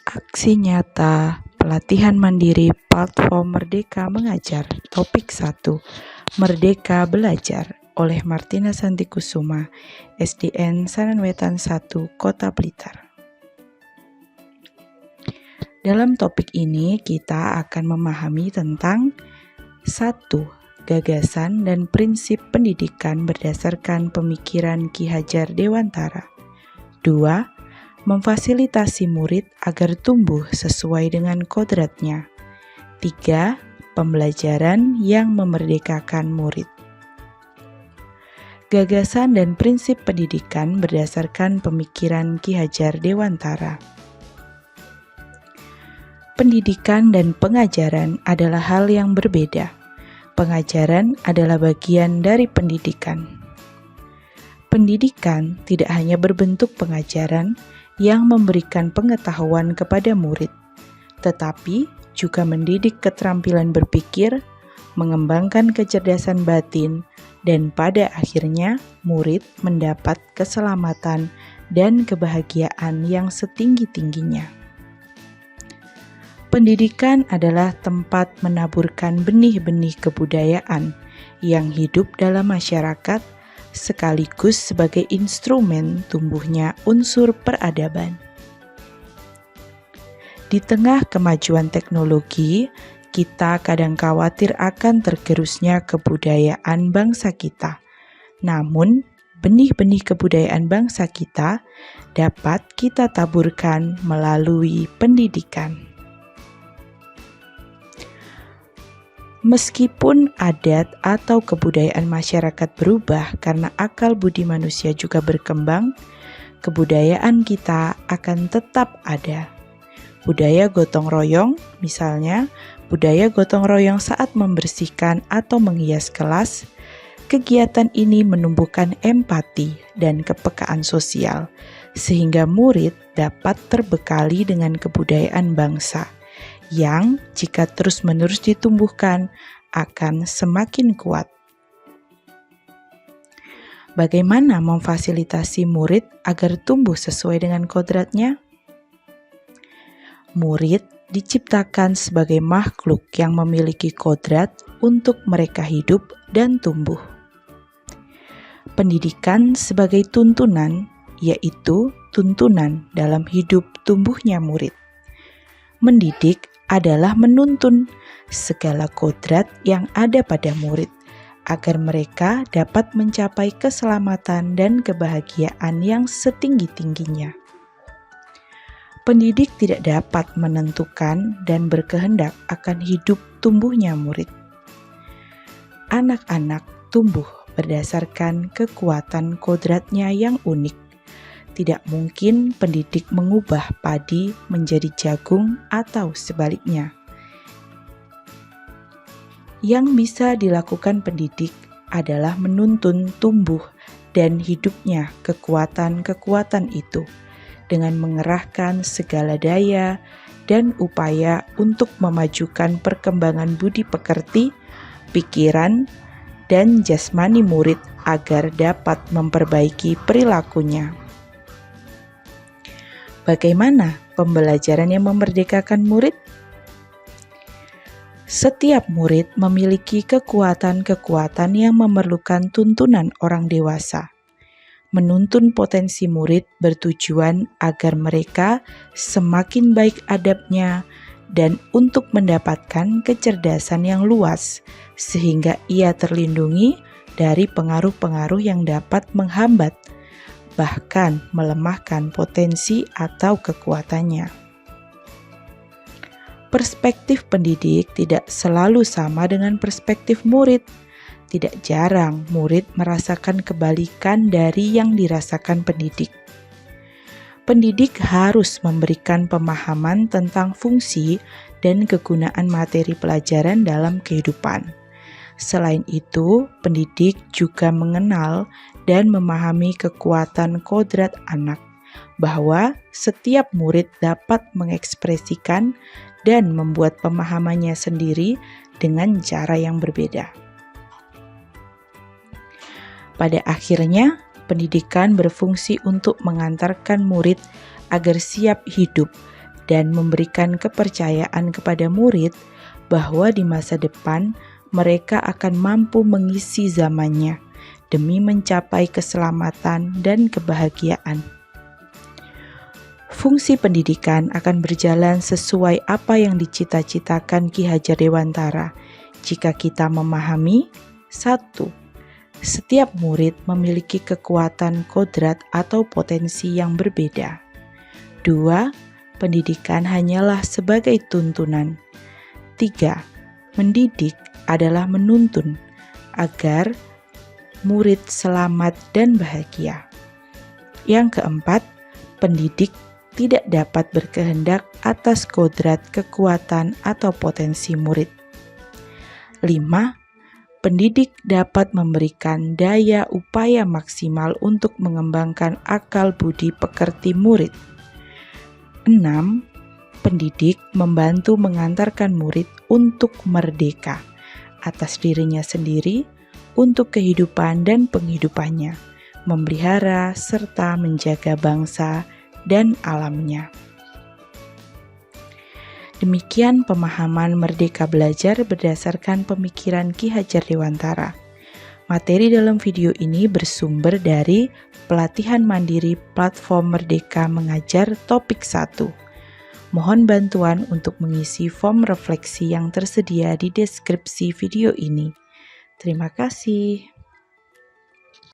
Aksi nyata pelatihan mandiri platform Merdeka Mengajar. Topik 1. Merdeka Belajar oleh Martina Santikusuma, SDN Sananwetan 1, Kota Blitar. Dalam topik ini kita akan memahami tentang 1. Gagasan dan prinsip pendidikan berdasarkan pemikiran Ki Hajar Dewantara. 2. Memfasilitasi murid agar tumbuh sesuai dengan kodratnya. 3. Pembelajaran yang memerdekakan murid. Gagasan dan prinsip pendidikan berdasarkan pemikiran Ki Hajar Dewantara. Pendidikan dan pengajaran adalah hal yang berbeda. Pengajaran adalah bagian dari pendidikan. Pendidikan tidak hanya berbentuk pengajaran yang memberikan pengetahuan kepada murid, tetapi juga mendidik keterampilan berpikir, mengembangkan kecerdasan batin, dan pada akhirnya murid mendapat keselamatan dan kebahagiaan yang setinggi-tingginya. Pendidikan adalah tempat menaburkan benih-benih kebudayaan yang hidup dalam masyarakat, sekaligus sebagai instrumen tumbuhnya unsur peradaban. Di tengah kemajuan teknologi, kita kadang khawatir akan tergerusnya kebudayaan bangsa kita. Namun, benih-benih kebudayaan bangsa kita dapat kita taburkan melalui pendidikan. Meskipun adat atau kebudayaan masyarakat berubah karena akal budi manusia juga berkembang, kebudayaan kita akan tetap ada. Budaya gotong royong, misalnya budaya gotong royong saat membersihkan atau menghias kelas, kegiatan ini menumbuhkan empati dan kepekaan sosial, sehingga murid dapat terbekali dengan kebudayaan bangsa yang jika terus-menerus ditumbuhkan akan semakin kuat. Bagaimana memfasilitasi murid agar tumbuh sesuai dengan kodratnya? Murid diciptakan sebagai makhluk yang memiliki kodrat untuk mereka hidup dan tumbuh. Pendidikan sebagai tuntunan, yaitu tuntunan dalam hidup tumbuhnya murid. Mendidik adalah menuntun segala kodrat yang ada pada murid agar mereka dapat mencapai keselamatan dan kebahagiaan yang setinggi-tingginya. Pendidik tidak dapat menentukan dan berkehendak akan hidup tumbuhnya murid. Anak-anak tumbuh berdasarkan kekuatan kodratnya yang unik. Tidak mungkin pendidik mengubah padi menjadi jagung atau sebaliknya. Yang bisa dilakukan pendidik adalah menuntun tumbuh dan hidupnya kekuatan-kekuatan itu dengan mengerahkan segala daya dan upaya untuk memajukan perkembangan budi pekerti, pikiran, dan jasmani murid agar dapat memperbaiki perilakunya. Bagaimana pembelajaran yang memerdekakan murid? Setiap murid memiliki kekuatan-kekuatan yang memerlukan tuntunan orang dewasa. Menuntun potensi murid bertujuan agar mereka semakin baik adabnya dan untuk mendapatkan kecerdasan yang luas, sehingga ia terlindungi dari pengaruh-pengaruh yang dapat menghambat bahkan melemahkan potensi atau kekuatannya. Perspektif pendidik tidak selalu sama dengan perspektif murid. Tidak jarang murid merasakan kebalikan dari yang dirasakan pendidik. Pendidik harus memberikan pemahaman tentang fungsi dan kegunaan materi pelajaran dalam kehidupan. Selain itu, pendidik juga mengenal dan memahami kekuatan kodrat anak, bahwa setiap murid dapat mengekspresikan dan membuat pemahamannya sendiri dengan cara yang berbeda. Pada akhirnya, pendidikan berfungsi untuk mengantarkan murid agar siap hidup dan memberikan kepercayaan kepada murid bahwa di masa depan mereka akan mampu mengisi zamannya demi mencapai keselamatan dan kebahagiaan. Fungsi pendidikan akan berjalan sesuai apa yang dicita-citakan Ki Hajar Dewantara jika kita memahami 1. Setiap murid memiliki kekuatan kodrat atau potensi yang berbeda. 2. Pendidikan hanyalah sebagai tuntunan. 3. Mendidik adalah menuntun agar murid selamat dan bahagia. Yang keempat, pendidik tidak dapat berkehendak atas kodrat, kekuatan, atau potensi murid. 5. Pendidik dapat memberikan daya upaya maksimal untuk mengembangkan akal budi pekerti murid. 6. Pendidik membantu mengantarkan murid untuk merdeka atas dirinya sendiri, untuk kehidupan dan penghidupannya, memelihara serta menjaga bangsa dan alamnya. Demikian pemahaman Merdeka Belajar berdasarkan pemikiran Ki Hajar Dewantara. Materi dalam video ini bersumber dari Pelatihan Mandiri Platform Merdeka Mengajar Topik 1. Mohon bantuan untuk mengisi form refleksi yang tersedia di deskripsi video ini. Terima kasih.